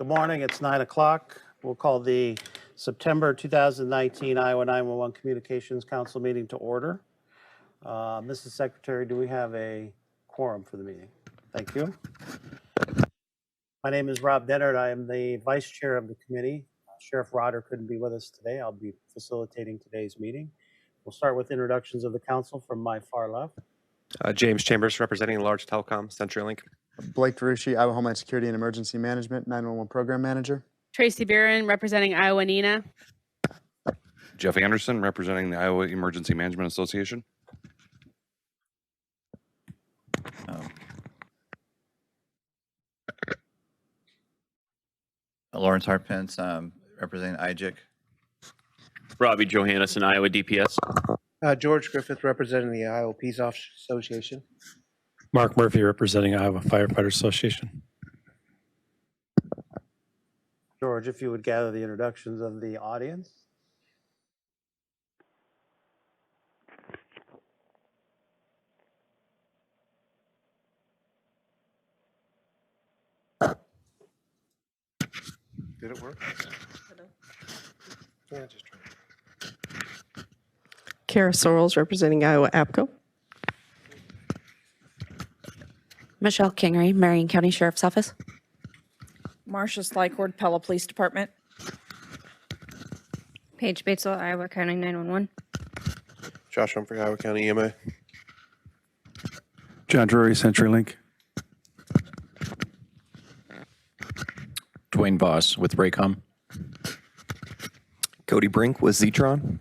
Good morning. It's 9 o'clock. We'll call the September 2019 Iowa 911 Communications Council meeting to order. Mrs. Secretary, do we have a quorum for the meeting? Thank you. My name is Rob Dennard. I am the vice chair of the committee. Sheriff Rotter couldn't be with us today. I'll be facilitating today's meeting. We'll start with introductions of the council from my far left. James Chambers, representing Large Telecom, CenturyLink. Blake DeRucci, Iowa Homeland Security and Emergency Management, 911 Program Manager. Tracy Buren, representing Iowa NENA. Jeff Anderson, representing the Iowa Emergency Management Association. Lawrence Hartpence, representing IJIC. Robbie Johannesson, Iowa DPS. George Griffith, representing the Iowa Peace Officers Association. Mark Murphy, representing Iowa Firefighters Association. George, if you would gather the introductions of the audience. Did it work? Yeah, just try. Kara Sorrells, representing Iowa APCO. Michelle Kingery, Marion County Sheriff's Office. Marcia Slycord, Pella Police Department. Paige Batesville, Iowa County 911. Josh Humphrey, Iowa County EMA. John Drury, CenturyLink. Dwayne Voss with Raycom. Cody Brink with Zetron.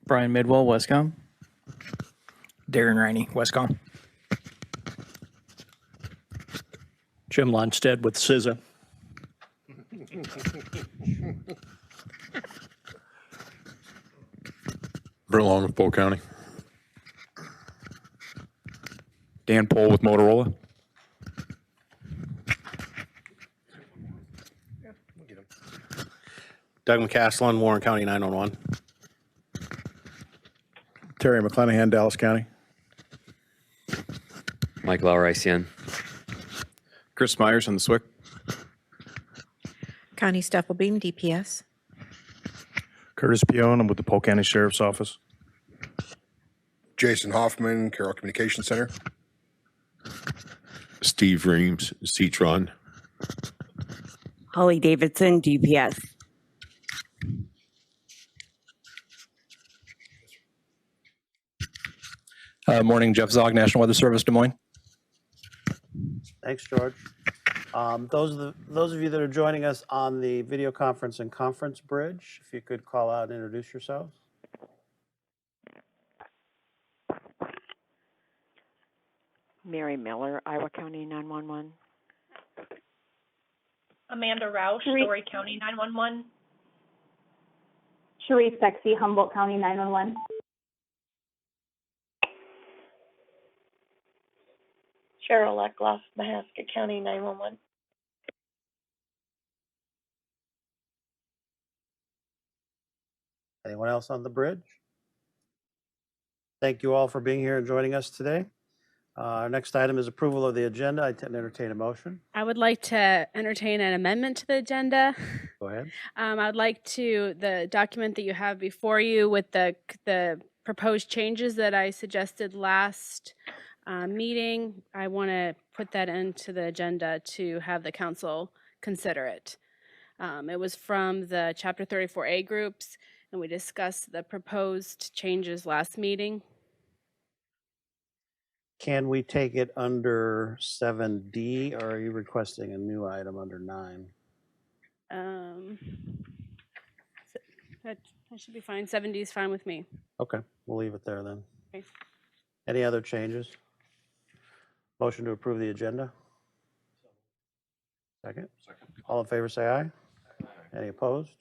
Brian Midwell, Westcom. Darren Riney, Westcom. Jim Lonstead with CISA. Brent Long with Polk County. Dan Pohl with Motorola. Doug McCaslin, Warren County 911. Terry McClanahan, Dallas County. Mike Lauer, ICN. Chris Myers on the SWIC. Connie Steffelbein, DPS. Curtis Pion, I'm with the Polk County Sheriff's Office. Jason Hoffman, Carroll Communication Center. Steve Reams, Cetron. Holly Davidson, DPS. Morning, Jeff Zog, National Weather Service, Des Moines. Thanks, George. Those of you that are joining us on the video conference and conference bridge, if you could call out and introduce yourselves. Mary Miller, Iowa County 911. Amanda Roush, Story County 911. Sharice Sexy, Humboldt County 911. Cheryl Eckloff, Mahaska County 911. Anyone else on the bridge? Thank you all for being here and joining us today. Our next item is approval of the agenda. I entertain a motion. I would like to entertain an amendment to the agenda. Go ahead. I would like the document that you have before you with the proposed changes that I suggested last meeting. I want to put that into the agenda to have the council consider it. It was from the Chapter 34A groups, and we discussed the proposed changes last meeting. Can we take it under 7D, or are you requesting a new item under 9? That should be fine. 70 is fine with me. Okay, we'll leave it there then. Okay. Any other changes? Motion to approve the agenda? Second? Second. All in favor, say aye. Any opposed?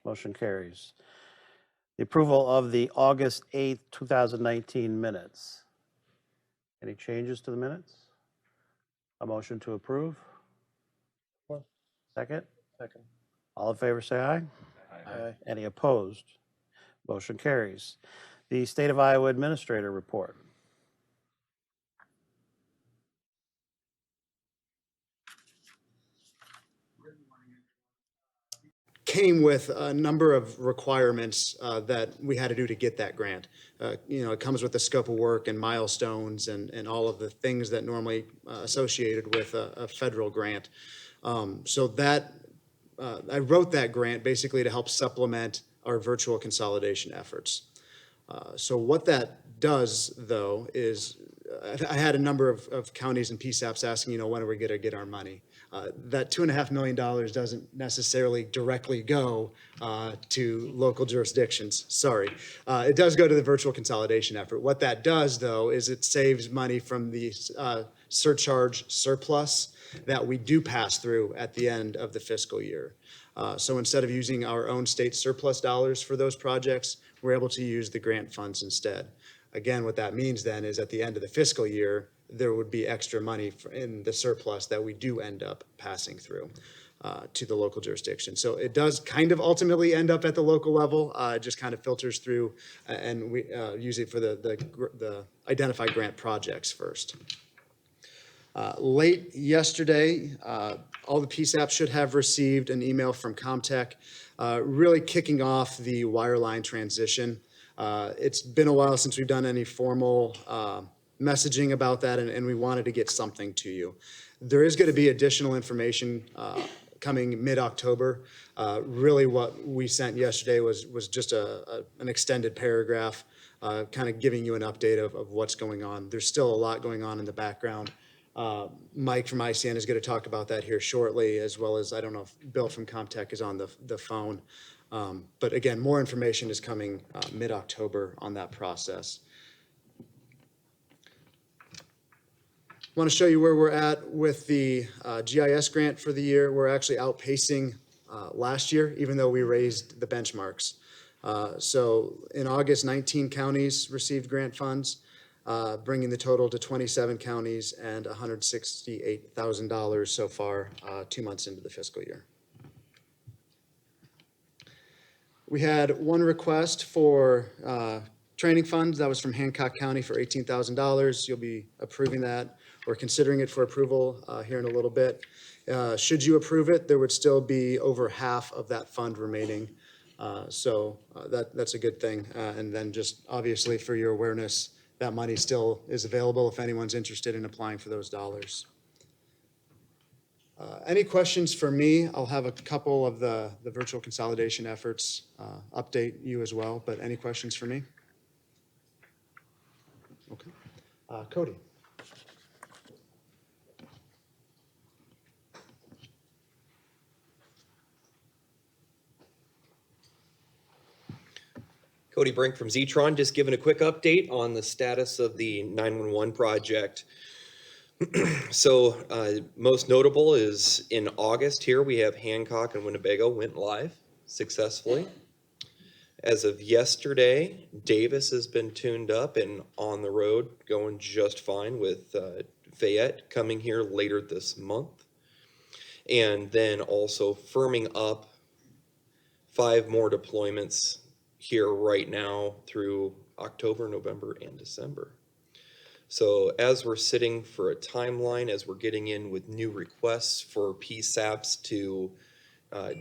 Motion carries. The approval of the August 8th, 2019 minutes. Any changes to the minutes? A motion to approve? Second? Second. All in favor, say aye. Aye. Any opposed? Motion carries. The State of Iowa Administrator Report. came with a number of requirements that we had to do to get that grant. It comes with the scope of work and milestones and all of the things that normally associated with a federal grant. I wrote that grant basically to help supplement our virtual consolidation efforts. So what that does, though, is I had a number of counties and PSAPs asking, when are we going to get our money? That $2.5 million doesn't necessarily directly go to local jurisdictions. Sorry. It does go to the virtual consolidation effort. What that does, though, is it saves money from the surcharge surplus that we do pass through at the end of the fiscal year. So instead of using our own state surplus dollars for those projects, we're able to use the grant funds instead. Again, what that means then is at the end of the fiscal year, there would be extra money in the surplus that we do end up passing through to the local jurisdiction. So it does kind of ultimately end up at the local level. It just kind of filters through, and we use it for the identified grant projects first. Late yesterday, all the PSAPs should have received an email from Comtech really kicking off the wireline transition. It's been a while since we've done any formal messaging about that, and we wanted to get something to you. There is going to be additional information coming mid-October. Really what we sent yesterday was just an extended paragraph kind of giving you an update of what's going on. There's still a lot going on in the background. Mike from ICN is going to talk about that here shortly, as well as, I don't know if Bill from Comtech is on the phone. But again, more information is coming mid-October on that process. I want to show you where we're at with the GIS grant for the year. We're actually outpacing last year, even though we raised the benchmarks. So in August, 19 counties received grant funds, bringing the total to 27 counties and $168,000 so far, 2 months into the fiscal year. We had one request for training funds. That was from Hancock County for $18,000. You'll be approving that or considering it for approval here in a little bit. Should you approve it, there would still be over half of that fund remaining. So that's a good thing. And then just obviously for your awareness, that money still is available if anyone's interested in applying for those dollars. Any questions for me? I'll have a couple of the virtual consolidation efforts update you as well, but any questions for me? Okay. Cody. Cody Brink from Zetron, just giving a quick update on the status of the 911 project. So most notable is in August here, we have Hancock and Winnebago went live successfully. As of yesterday, Davis has been tuned up and on the road going just fine, with Fayette coming here later this month. And then also firming up 5 more deployments here right now through October, November, and December. So as we're sitting for a timeline, as we're getting in with new requests for PSAPs to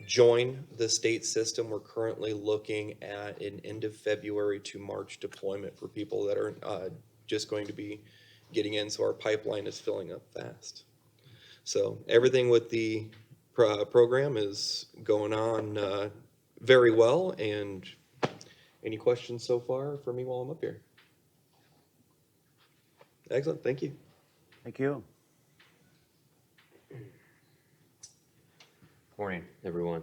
join the state system, we're currently looking at an end of February to March deployment for people that are just going to be getting in. So our pipeline is filling up fast. So everything with the program is going on very well. And any questions so far for me while I'm up here? Excellent, thank you. Thank you. Morning, everyone.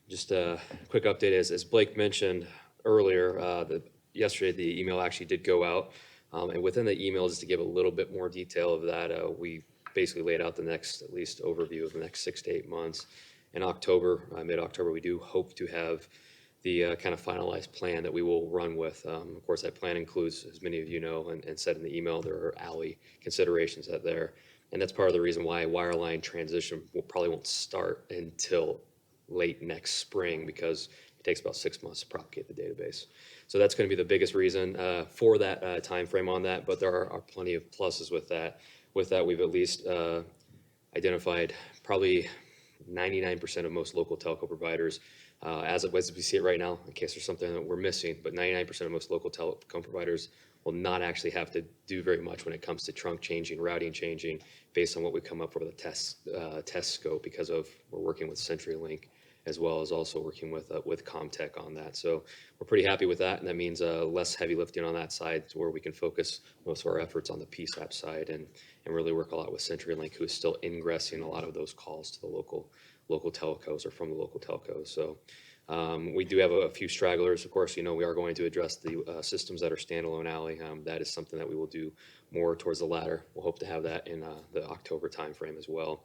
Just a quick update, as Blake mentioned earlier, yesterday the email actually did go out, and within the email, just to give a little bit more detail of that, we basically laid out the next, at least overview of the next 6 to 8 months. In October, mid-October, we do hope to have the kind of finalized plan that we will run with. Of course, that plan includes, as many of you know, and said in the email, there are alley considerations out there. And that's part of the reason why wireline transition probably won't start until late next spring, because it takes about 6 months to propagate the database. So that's going to be the biggest reason for that time frame on that, but there are plenty of pluses with that. With that, we've at least identified probably 99% of most local telco providers, as we see it right now, in case there's something that we're missing, but 99% of most local telecom providers will not actually have to do very much when it comes to trunk changing, routing changing, based on what we come up with a test scope, because of we're working with CenturyLink as well as also working with Comtech on that. So we're pretty happy with that, and that means less heavy lifting on that side, to where we can focus most of our efforts on the PSAP side and really work a lot with CenturyLink, who is still ingressing a lot of those calls to the local telcos or from the local telcos. So we do have a few stragglers. Of course, we are going to address the systems that are standalone alley. That is something that we will do more towards the latter. We'll hope to have that in the October timeframe as well.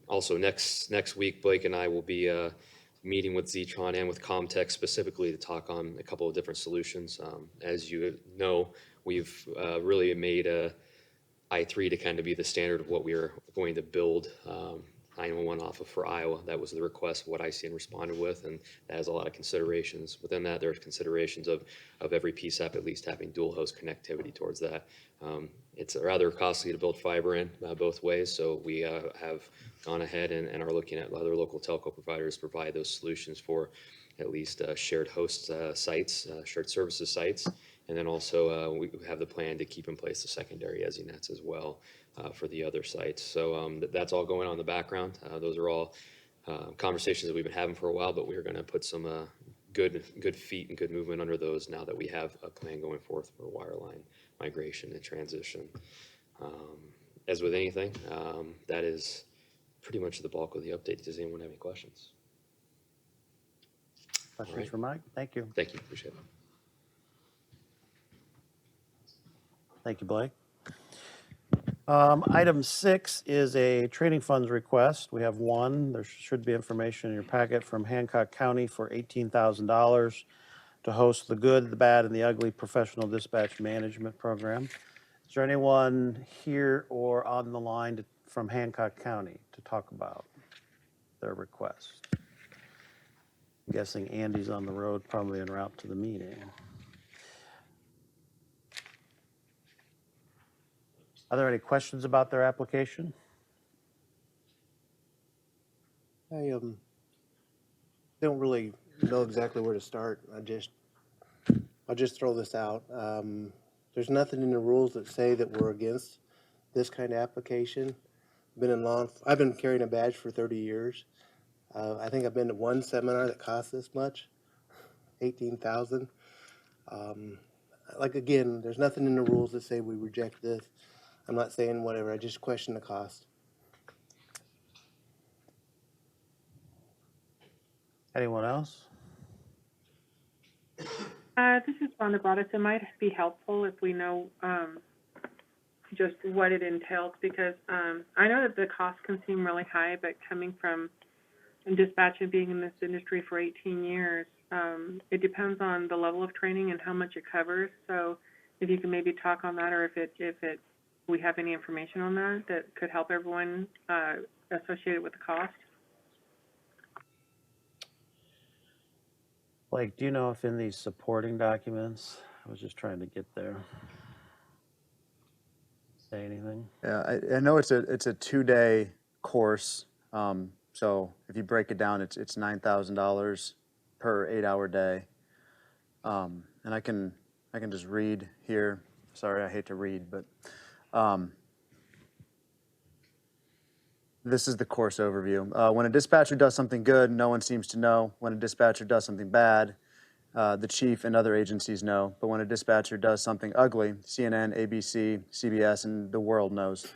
Also, next week, Blake and I will be meeting with Zetron and with Comtech specifically to talk on a couple of different solutions. As you know, we've really made I3 to kind of be the standard of what we are going to build 911 off of for Iowa. That was the request, what ICN responded with, and that has a lot of considerations. Within that, there's considerations of every PSAP at least having dual host connectivity towards that. It's rather costly to build fiber in both ways, so we have gone ahead and are looking at other local telco providers to provide those solutions for at least shared host sites, shared services sites, and then also we have the plan to keep in place the secondary ESI nets as well for the other sites. So that's all going on in the background. Those are all conversations that we've been having for a while, but we're going to put some good feet and good movement under those now that we have a plan going forth for wireline migration and transition. As with anything, that is pretty much the bulk of the update. Does anyone have any questions? Questions Right. for Mike? Thank you. Thank you. Appreciate it. Thank you, Blake. Item 6 is a training funds request. We have one. There should be information in your packet from Hancock County for $18,000 to host the good, the bad, and the ugly professional dispatch management program. Is there anyone here or on the line from Hancock County to talk about their request? I'm guessing Andy's on the road, probably en route to the meeting. Are there any questions about their application? I don't really know exactly where to start. I'll just throw this out. There's nothing in the rules that say that we're against this kind of application. I've been carrying a badge for 30 years. I think I've been to one seminar that cost this much, $18,000. Again, there's nothing in the rules that say we reject this. I'm not saying whatever. I just question the cost. Anyone else? This is Rhonda Broaddus. It might be helpful if we know just what it entails, because I know that the cost can seem really high, but coming from dispatching, being in this industry for 18 years, it depends on the level of training and how much it covers. So if you can maybe talk on that, or if we have any information on that could help everyone associated with the cost. Blake, do you know if in these supporting documents, I was just trying to get there, say anything? Yeah, I know it's a 2-day course. So if you break it down, it's $9,000 per 8-hour day. And I can just read here. Sorry, I hate to read, but this is the course overview. When a dispatcher does something good, no one seems to know. When a dispatcher does something bad, the chief and other agencies know. But when a dispatcher does something ugly, CNN, ABC, CBS, and the world knows.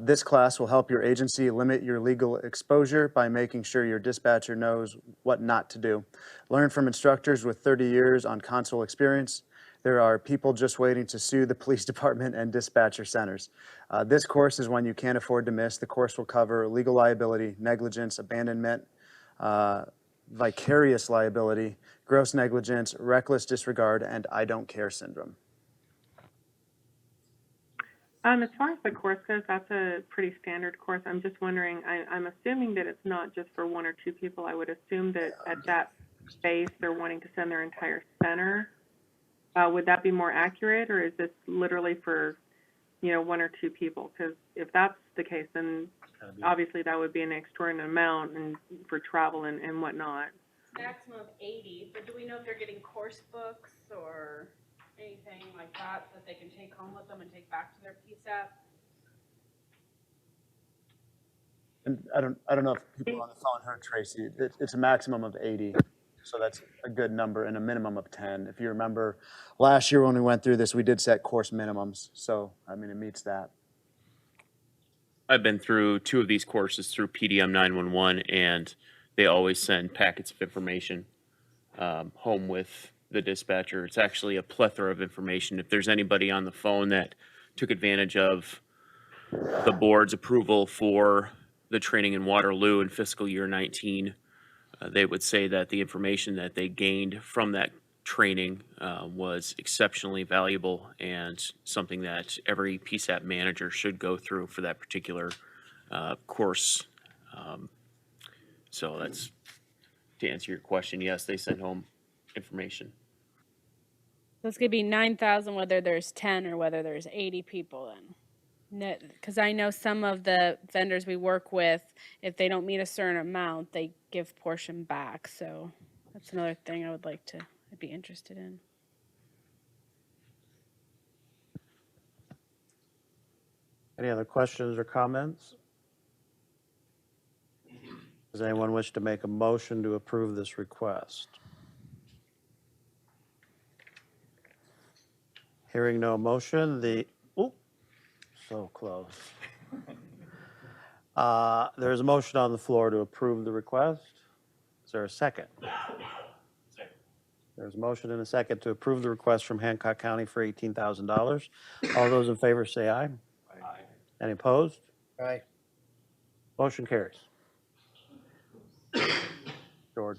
This class will help your agency limit your legal exposure by making sure your dispatcher knows what not to do. Learn from instructors with 30 years on console experience. There are people just waiting to sue the police department and dispatcher centers. This course is one you can't afford to miss. The course will cover legal liability, negligence, abandonment, vicarious liability, gross negligence, reckless disregard, and I don't care syndrome. As far as the course goes, that's a pretty standard course. I'm just wondering, I'm assuming that it's not just for 1 or 2 people. I would assume that at that base, they're wanting to send their entire center. Would that be more accurate, or is this literally for, 1 or 2 people? Because if that's the case, then obviously that would be an extortionate amount and for travel and whatnot. Maximum of 80, but do we know if they're getting course books or anything like that that they can take home with them and take back to their PSAP? And I don't know if people on the phone heard Tracy. It's a maximum of 80. So that's a good number and a minimum of 10. If you remember, last year when we went through this, we did set course minimums. So, I mean, it meets that. I've been through 2 of these courses through PDM 911, and they always send packets of information home with the dispatcher. It's actually a plethora of information. If there's anybody on the phone that took advantage of the board's approval for the training in Waterloo in fiscal year 19, they would say that the information that they gained from that training was exceptionally valuable and something that every PSAP manager should go through for that particular course. So that's, to answer your question, yes, they send home information. So it's gonna be 9,000 whether there's 10 or whether there's 80 people then. Because I know some of the vendors we work with, if they don't meet a certain amount, they give portion back. So that's another thing I'd be interested in. Any other questions or comments? Does anyone wish to make a motion to approve this request? Hearing no motion, so close. There's a motion on the floor to approve the request. Is there a second? There's a motion and a second to approve the request from Hancock County for $18,000. All those in favor say aye. Aye. Any opposed? Aye. Motion carries. George.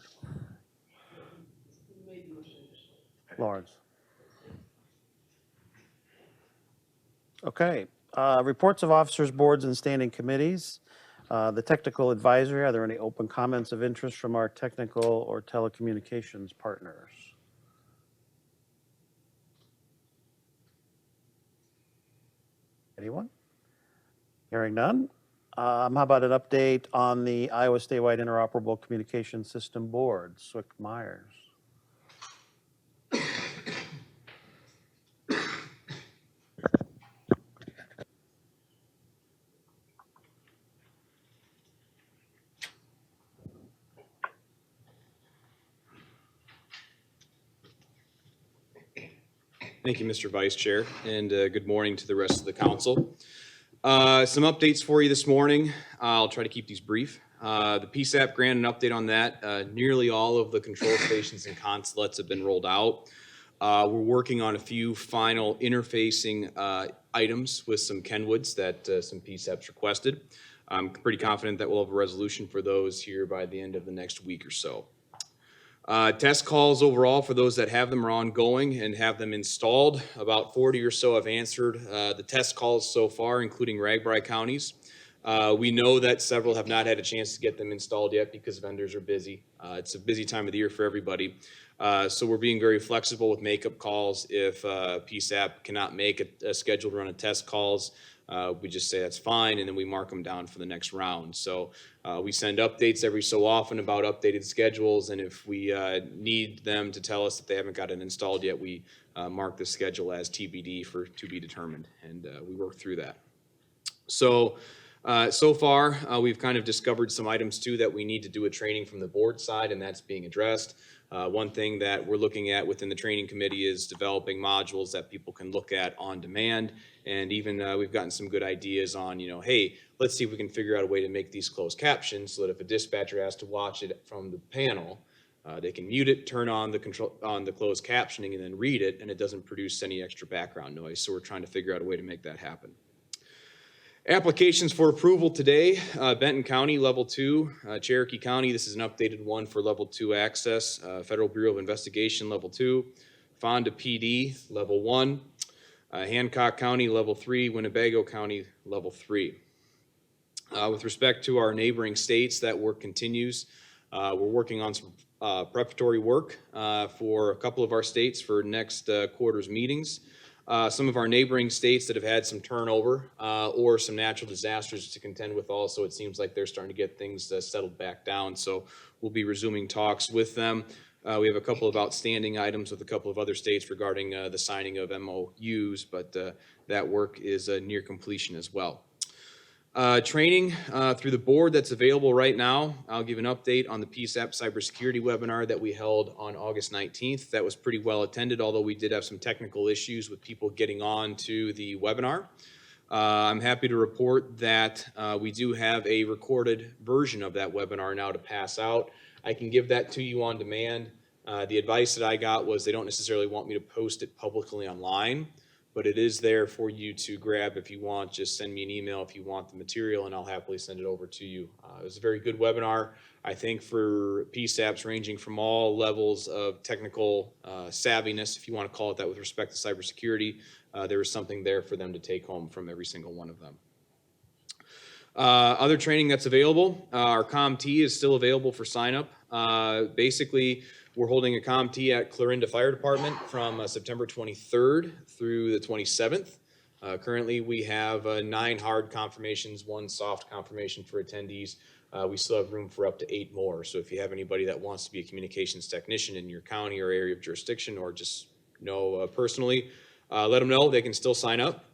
Lawrence. Okay. Reports of officers, boards, and standing committees. The technical advisory, are there any open comments of interest from our technical or telecommunications partners? Anyone? Hearing none. How about an update on the Iowa Statewide Interoperable Communication System Board? Swick Myers. Thank you, Mr. Vice Chair, and good morning to the rest of the council. Some updates for you this morning. I'll try to keep these brief. The PSAP grant, an update on that. Nearly all of the control stations and consulates have been rolled out. We're working on a few final interfacing items with some Kenwoods that some PSAPs requested. I'm pretty confident that we'll have a resolution for those here by the end of the next week or so. Test calls overall for those that have them are ongoing and have them installed. About 40 or so have answered the test calls so far, including Ragbri counties. We know that several have not had a chance to get them installed yet because vendors are busy. It's a busy time of the year for everybody. So we're being very flexible with makeup calls. If PSAP cannot make a scheduled run of test calls, we just say that's fine, and then we mark them down for the next round. So we send updates every so often about updated schedules, and if we need them to tell us that they haven't got it installed yet, we mark the schedule as TBD for to be determined, and we work through that. So so far, we've kind of discovered some items too that we need to do a training from the board side, and that's being addressed. One thing that we're looking at within the training committee is developing modules that people can look at on demand. And even we've gotten some good ideas on, hey, let's see if we can figure out a way to make these closed captions so that if a dispatcher has to watch it from the panel, they can mute it, turn on the closed captioning, and then read it, and it doesn't produce any extra background noise. So we're trying to figure out a way to make that happen. Applications for approval today, Benton County, Level 2, Cherokee County, this is an updated one for Level 2 access, Federal Bureau of Investigation, Level 2, Fonda PD, Level 1, Hancock County, Level 3, Winnebago County, Level 3. With respect to our neighboring states, that work continues. We're working on some preparatory work for a couple of our states for next quarter's meetings. some of our neighboring states that have had some turnover or some natural disasters to contend with also. It seems like they're starting to get things settled back down. So we'll be resuming talks with them. We have a couple of outstanding items with a couple of other states regarding the signing of MOUs, but that work is near completion as well. Training through the board that's available right now. I'll give an update on the PSAP cybersecurity webinar that we held on August 19th. That was pretty well attended, although we did have some technical issues with people getting on to the webinar. I'm happy to report that we do have a recorded version of that webinar now to pass out. I can give that to you on demand. The advice that I got was they don't necessarily want me to post it publicly online, but it is there for you to grab if you want. Just send me an email if you want the material, and I'll happily send it over to you. It was a very good webinar, I think, for PSAPs ranging from all levels of technical savviness, if you want to call it that, with respect to cybersecurity. There was something there for them to take home from every single one of them. Other training that's available, our CompT is still available for sign up. Basically, we're holding a CompT at Clarinda Fire Department from September 23rd through the 27th. Currently, we have 9 hard confirmations, 1 soft confirmation for attendees. We still have room for up to 8 more. So if you have anybody that wants to be a communications technician in your county or area of jurisdiction, or just know personally, let them know. They can still sign up.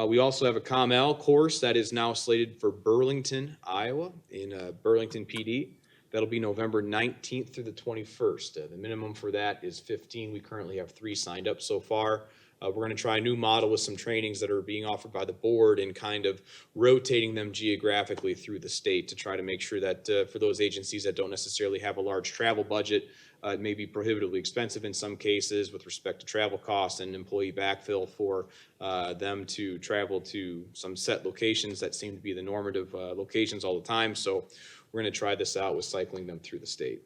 We also have a COML course that is now slated for Burlington, Iowa, in Burlington PD. That'll be November 19th through the 21st. The minimum for that is 15. We currently have 3 signed up so far. We're going to try a new model with some trainings that are being offered by the board and kind of rotating them geographically through the state to try to make sure that for those agencies that don't necessarily have a large travel budget, it may be prohibitively expensive in some cases with respect to travel costs and employee backfill for them to travel to some set locations that seem to be the normative locations all the time. So we're going to try this out with cycling them through the state.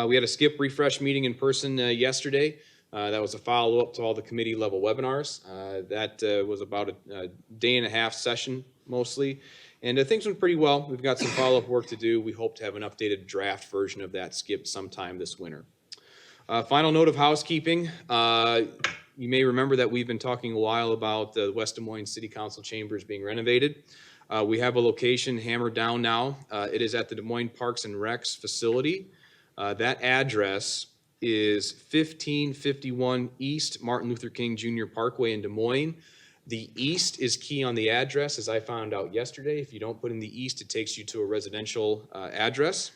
We had a skip refresh meeting in person yesterday. That was a follow-up to all the committee level webinars. That was about a day and a half session mostly. And things went pretty well. We've got some follow-up work to do. We hope to have an updated draft version of that skip sometime this winter. Final note of housekeeping. You may remember that we've been talking a while about the West Des Moines City Council chambers being renovated. We have a location hammered down now. It is at the Des Moines Parks and Recs facility. That address is 1551 East Martin Luther King Jr. Parkway in Des Moines. The east is key on the address, as I found out yesterday. If you don't put in the east, it takes you to a residential address.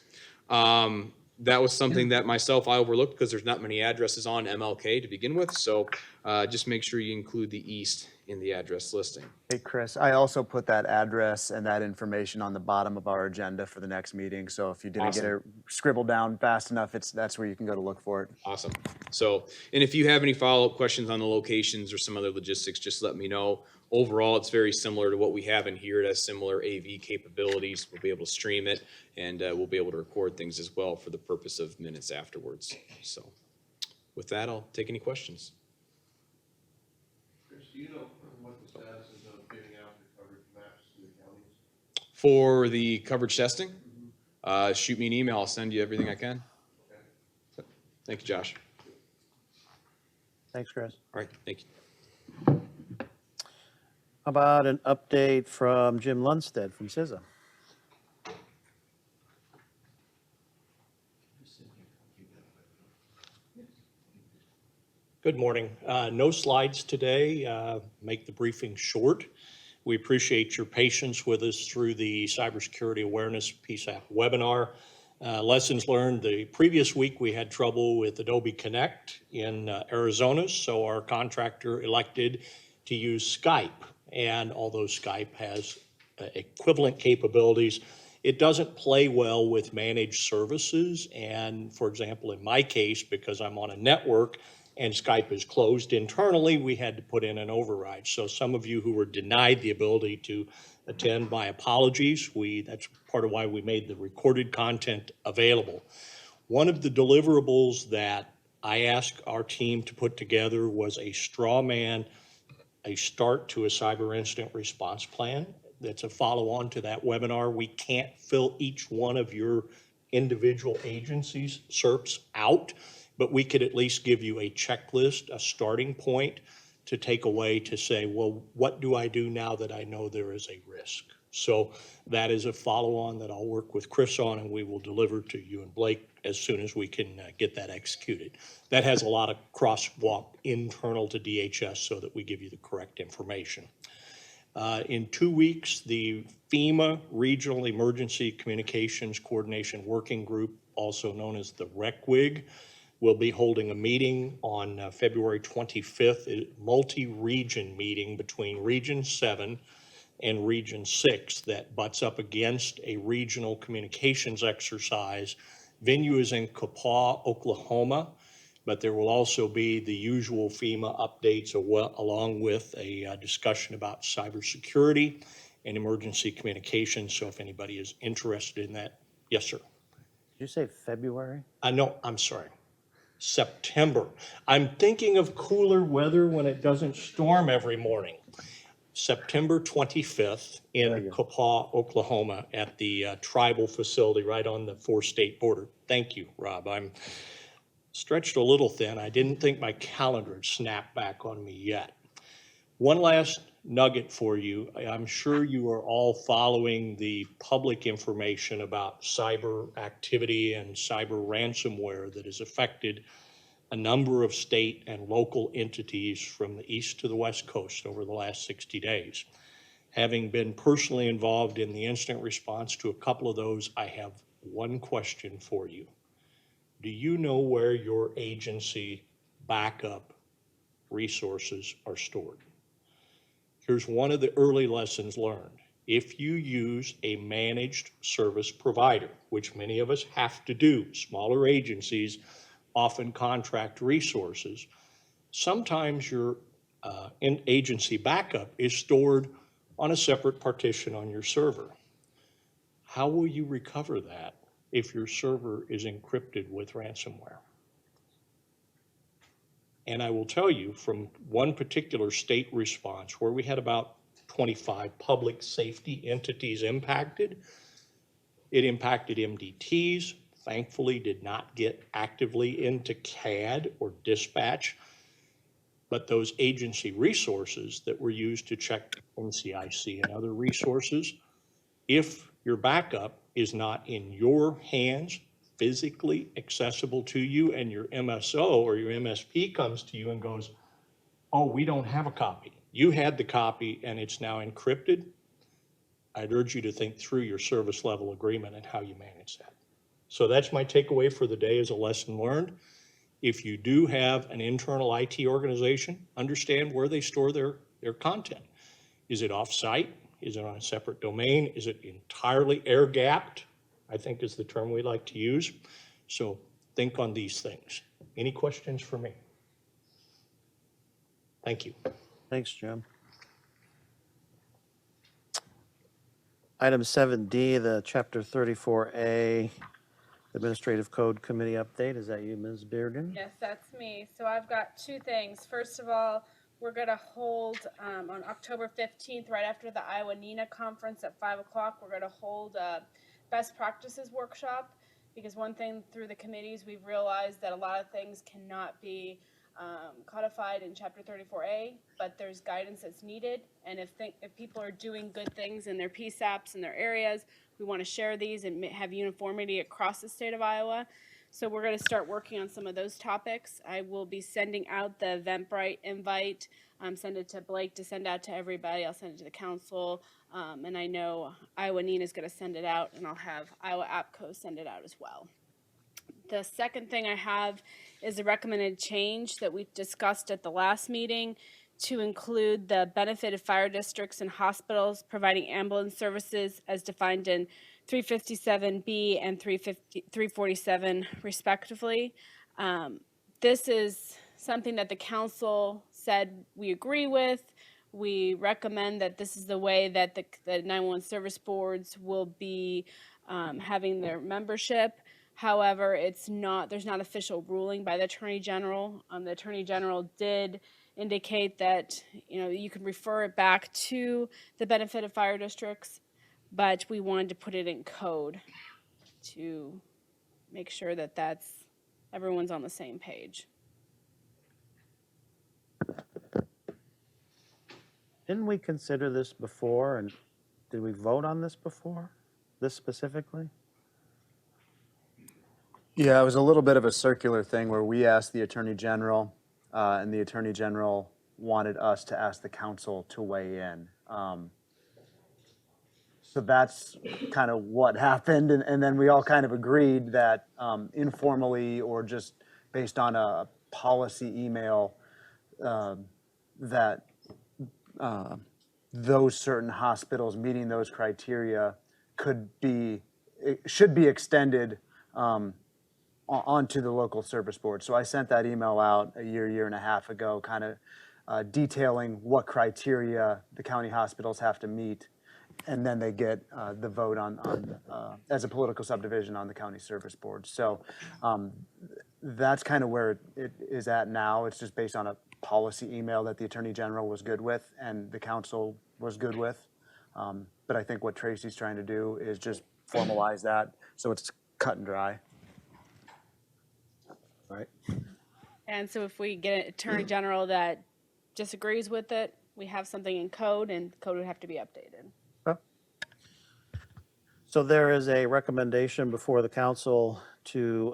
That was something that myself I overlooked because there's not many addresses on MLK to begin with. So just make sure you include the east in the address listing. Hey, Chris, I also put that address and that information on the bottom of our agenda for the next meeting. So if you didn't get it scribbled down fast enough, that's where you can go to look for it. Awesome. So, and if you have any follow-up questions on the locations or some other logistics, just let me know. Overall, it's very similar to what we have in here. It has similar AV capabilities. We'll be able to stream it, and we'll be able to record things as well for the purpose of minutes afterwards. So with that, I'll take any questions. Chris, do you know what the status is of getting out the coverage maps to the counties? For the coverage testing, shoot me an email. I'll send you everything I can. Okay. Thank you, Josh. Thanks, Chris. All right, thank you. How about an update from Jim Lundstedt from CISA? Good morning. No slides today. Make the briefing short. We appreciate your patience with us through the Cybersecurity Awareness PSAP webinar. Lessons learned. The previous week we had trouble with Adobe Connect in Arizona, so our contractor elected to use Skype. And although Skype has equivalent capabilities, it doesn't play well with managed services. And for example, in my case, because I'm on a network and Skype is closed internally, we had to put in an override. So some of you who were denied the ability to attend, my apologies. That's part of why we made the recorded content available. One of the deliverables that I asked our team to put together was a straw man, a start to a cyber incident response plan. That's a follow-on to that webinar. We can't fill each one of your individual agencies' SERPs out, but we could at least give you a checklist, a starting point to take away to say, well, what do I do now that I know there is a risk? So that is a follow-on that I'll work with Chris on, and we will deliver to you and Blake as soon as we can get that executed. That has a lot of crosswalk internal to DHS so that we give you the correct information. In 2 weeks, the FEMA Regional Emergency Communications Coordination Working Group, also known as the RECWIG, will be holding a meeting on February 25th, a multi-region meeting between Region 7 and Region 6 that butts up against a regional communications exercise. Venue is in Kapaa, Oklahoma, but there will also be the usual FEMA updates along with a discussion about cybersecurity and emergency communications. So if anybody is interested in that, yes, sir. Did you say February? No, I'm sorry. September. I'm thinking of cooler weather when it doesn't storm every morning. September 25th in Kapaa, Oklahoma at the tribal facility right on the 4-state border. Thank you, Rob. I'm stretched a little thin. I didn't think my calendar had snapped back on me yet. One last nugget for you. I'm sure you are all following the public information about cyber activity and cyber ransomware that has affected a number of state and local entities from the east to the west coast over the last 60 days. Having been personally involved in the instant response to a couple of those, I have one question for you. Do you know where your agency backup resources are stored? Here's one of the early lessons learned. If you use a managed service provider, which many of us have to do, smaller agencies often contract resources, sometimes your agency backup is stored on a separate partition on your server. How will you recover that if your server is encrypted with ransomware? And I will tell you from one particular state response where we had about 25 public safety entities impacted, it impacted MDTs, thankfully did not get actively into CAD or dispatch, but those agency resources that were used to check NCIC and other resources, if your backup is not in your hands, physically accessible to you, and your MSO or your MSP comes to you and goes, oh, we don't have a copy. You had the copy and it's now encrypted. I'd urge you to think through your service level agreement and how you manage that. So that's my takeaway for the day as a lesson learned. If you do have an internal IT organization, understand where they store their content. Is it off-site? Is it on a separate domain? Is it entirely air-gapped? I think is the term we like to use. So think on these things. Any questions for me? Thank you. Thanks, Jim. Item 7D, the Chapter 34A Administrative Code Committee update. Is that you, Ms. Bearden? Yes, that's me. So I've got two things. First of all, we're going to hold on October 15th, right after the Iowa NENA conference at 5 o'clock, we're going to hold a best practices workshop, because one thing through the committees, we've realized that a lot of things cannot be codified in Chapter 34A, but there's guidance that's needed. And if people are doing good things in their PSAPs in their areas, we want to share these and have uniformity across the state of Iowa. So we're going to start working on some of those topics. I will be sending out the Eventbrite invite, send it to Blake to send out to everybody. I'll send it to the council, and I know Iowa NENA is going to send it out, and I'll have Iowa APCO send it out as well. The second thing I have is a recommended change that we discussed at the last meeting to include the benefited fire districts and hospitals providing ambulance services as defined in 357B and 347 respectively. This is something that the council said we agree with. We recommend that this is the way that the 911 service boards will be having their membership. However, it's not, there's not official ruling by the Attorney General. The Attorney General did indicate that, you know, you can refer it back to the benefited fire districts, but we wanted to put it in code to make sure that everyone's on the same page. Didn't we consider this before, and did we vote on this before? This specifically? Yeah, it was a little bit of a circular thing where we asked the Attorney General, and the Attorney General wanted us to ask the council to weigh in. So that's kind of what happened, and then we all kind of agreed that informally or just based on a policy email, that those certain hospitals meeting those criteria should be extended onto the local service board. So I sent that email out a year and a half ago, kind of detailing what criteria the county hospitals have to meet, and then they get the vote on as a political subdivision on the county service board. So that's kind of where it is at now. It's just based on a policy email that the Attorney General was good with and the council was good with. But I think what Tracy's trying to do is just formalize that so it's cut and dry. Right. And so if we get an attorney general that disagrees with it, we have something in code, and code would have to be updated. So there is a recommendation before the council to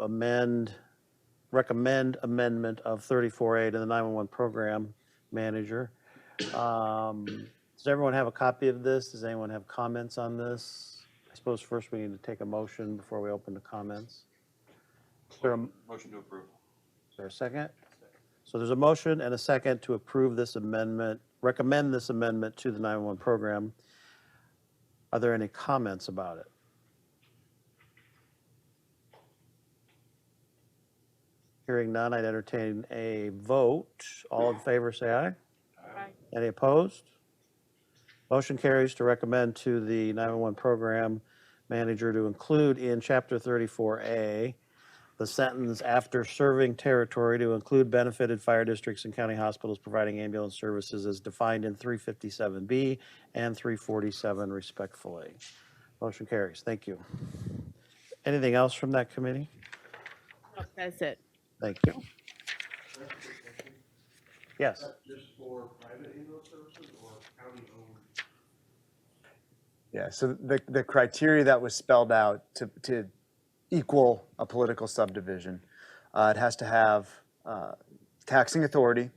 recommend amendment of 34A to the 911 program manager. Does everyone have a copy of this? Does anyone have comments on this? I suppose first we need to take a motion before we open the comments. Motion to approve. Is there a second? So there's a motion and a second to approve this amendment, recommend this amendment to the 911 program. Are there any comments about it? Hearing none, I'd entertain a vote. All in favor, say aye. Aye. Any opposed? Motion carries to recommend to the 911 program manager to include in Chapter 34A the sentence after serving territory to include benefited fire districts and county hospitals providing ambulance services as defined in 357B and 347 respectfully. Motion carries. Thank you. Anything else from that committee? No, that's it. Thank you. Yes. Just for private ambulance services or county owned? Yeah, so the criteria that was spelled out to equal a political subdivision, it has to have taxing authority,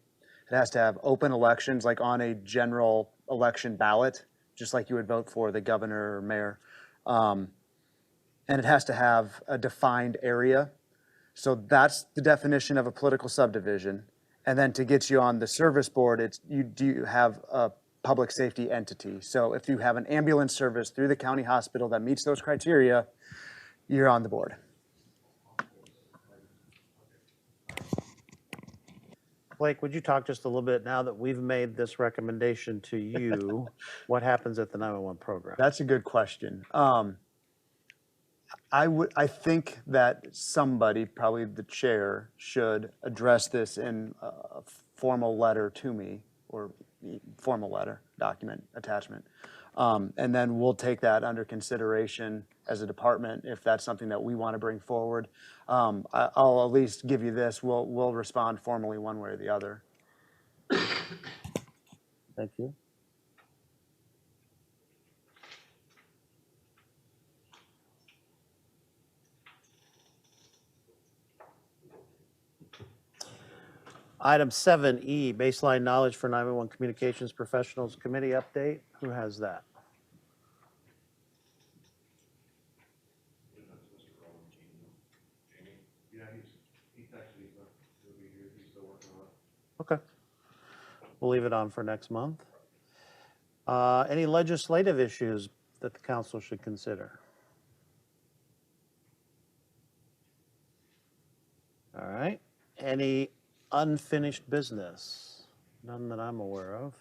it has to have open elections like on a general election ballot, just like you would vote for the governor or mayor, and it has to have a defined area. So that's the definition of a political subdivision. And then to get you on the service board, you have a public safety entity. So if you have an ambulance service through the county hospital that meets those criteria, you're on the board. Blake, would you talk just a little bit now that we've made this recommendation to you, what happens at the 911 program? That's a good question. I think that somebody, probably the chair, should address this in a formal letter to me, or formal letter, document, attachment. And then we'll take that under consideration as a department if that's something that we want to bring forward. I'll at least give you this. We'll respond formally one way or the other. Thank you. Item 7E, baseline knowledge for 911 communications professionals committee update. Who has that? Yeah, he's actually not gonna be here, he's still working on it. Okay. We'll leave it on for next month. Any legislative issues that the council should consider? All right. Any unfinished business? None that I'm aware of.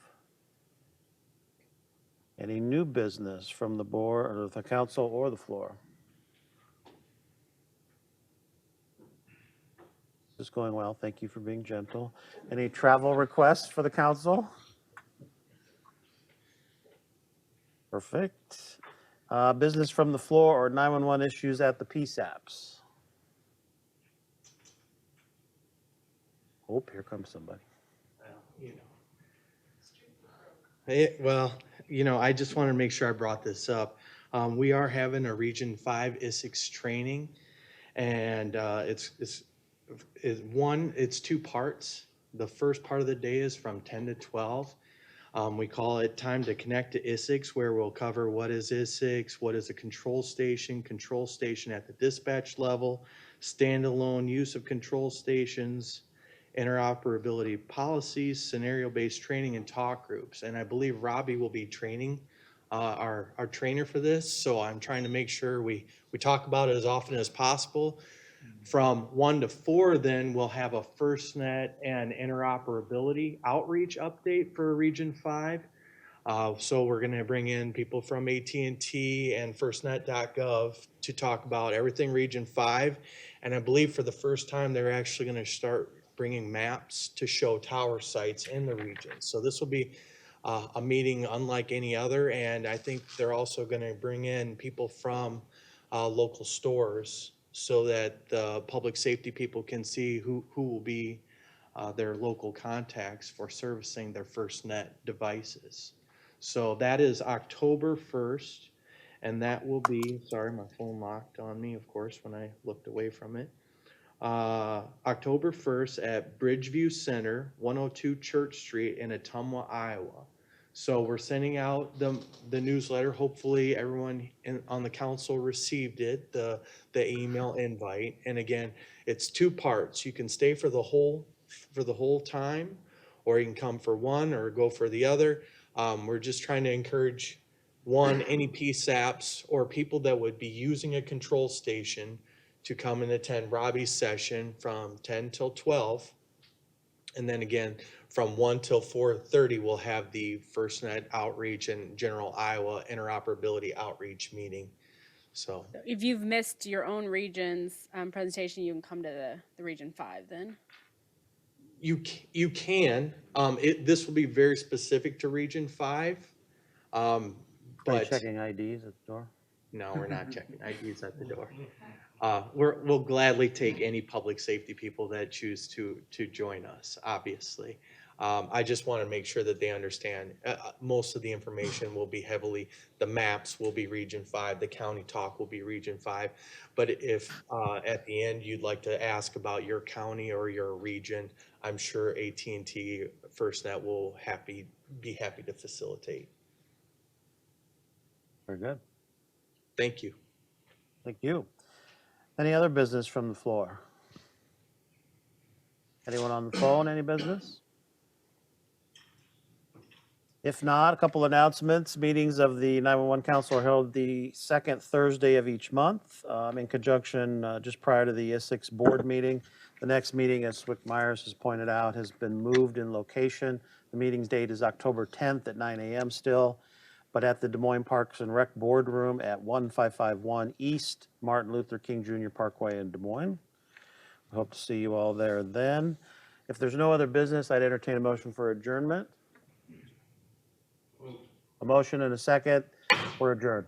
Any new business from the board or the council or the floor? This is going well. Thank you for being gentle. Any travel requests for the council? Perfect. Business from the floor or 911 issues at the PSAPs? Oh, here comes somebody. Well, you know. Well, I just want to make sure I brought this up. We are having a Region 5 ISIX training, and it's two parts. The first part of the day is from 10 to 12. We call it Time to Connect to ISIX, where we'll cover what is ISIX, what is a control station at the dispatch level, standalone use of control stations, interoperability policies, scenario-based training, and talk groups. And I believe Robbie will be training our trainer for this, so I'm trying to make sure we talk about it as often as possible. From 1 to 4, then we'll have a FirstNet and interoperability outreach update for Region 5. So we're going to bring in people from AT&T and FirstNet.gov to talk about everything Region 5. And I believe for the first time, they're actually going to start bringing maps to show tower sites in the region. So this will be a meeting unlike any other. And I think they're also going to bring in people from local stores so that the public safety people can see who will be their local contacts for servicing their FirstNet devices. So that is October 1st, and that will be, sorry, my phone locked on me, of course, when I looked away from it. October 1st at Bridgeview Center, 102 Church Street in Ottumwa, Iowa. So we're sending out the newsletter. Hopefully everyone on the council received it, the email invite. And again, it's two parts. You can stay for the whole time, or you can come for one or go for the other. We're just trying to encourage any PSAPs or people that would be using a control station to come and attend Robbie's session from 10 till 12. And then again, from 1 till 4:30, we'll have the FirstNet outreach and General Iowa interoperability outreach meeting. So If you've missed your own region's presentation, you can come to the Region 5 then. you can, this will be very specific to Region 5. Are you But checking IDs at the door? no, we're not checking IDs at the door. We'll gladly take any public safety people that choose to join us, obviously. I just want to make sure that they understand, most of the information will be the maps will be Region 5, the county talk will be Region 5. But if at the end you'd like to ask about your county or your region, I'm sure AT&T FirstNet will be happy to facilitate. Very good. Thank you. Thank you. Any other business from the floor? Anyone on the phone, any business? If not, a couple announcements. Meetings of the 911 Council are held the second Thursday of each month in conjunction just prior to the ISIX board meeting. The next meeting, as Swick Myers has pointed out, has been moved in location. The meeting's date is October 10th at 9 a.m. still, but at the Des Moines Parks and Rec Boardroom at 1551 East Martin Luther King Jr. Parkway in Des Moines. We hope to see you all there then. If there's no other business, I'd entertain a motion for adjournment. A motion and a second. We're adjourned.